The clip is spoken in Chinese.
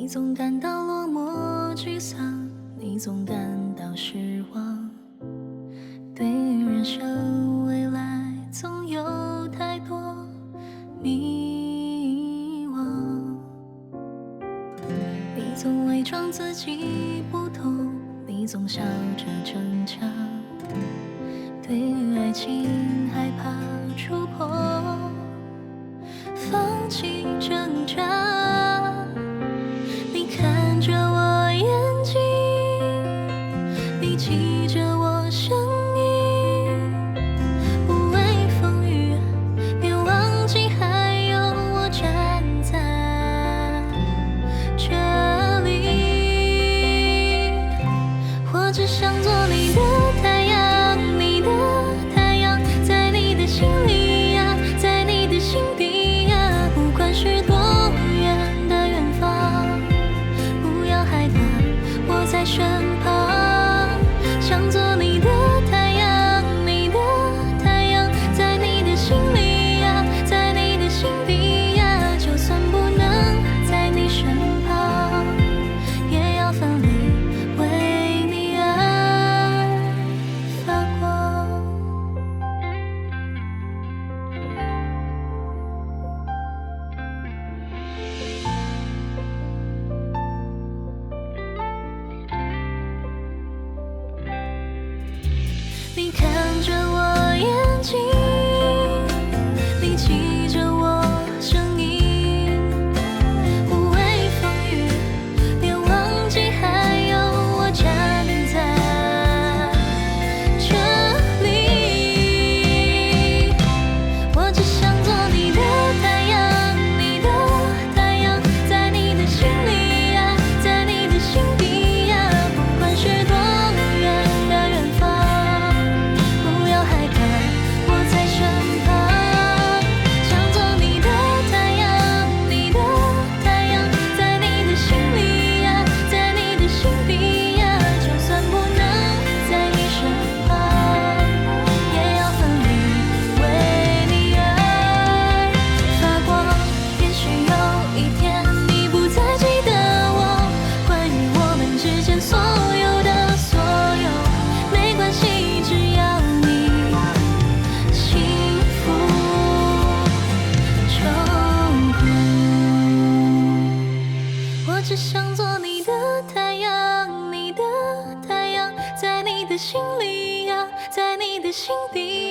你总感到落寞沮丧，你总感到失望。对于人生未来，总有太多迷惘。你总伪装自己不懂，你总笑着逞强。对于爱情害怕触碰，放弃挣扎。你看着我眼睛，你记着我声音，无畏风雨，别忘记还有我站在这里。我只想做你的太阳，你的太阳，在你的心里呀，在你的心底呀，不管是多远的远方，不要害怕，我在身旁。想做你的太阳，你的太阳，在你的心里呀，在你的心底呀，就算不能在你身旁，也要奋力为你而发光。你看着我眼睛，你记着我声音，无畏风雨，别忘记还有我站在这里。我只想做你的太阳，你的太阳，在你的心里呀，在你的心底呀，不管是多远的远方，不要害怕，我在身旁。想做你的太阳，你的太阳，在你的心里呀，在你的心底呀，就算不能在你身旁，也要奋力为你而发光。也许有一天你不再记得我，关于我们之间所有的所有，没关系，只要你幸福就够。我只想做你的太阳，你的太阳，在你的心里呀，在你的心底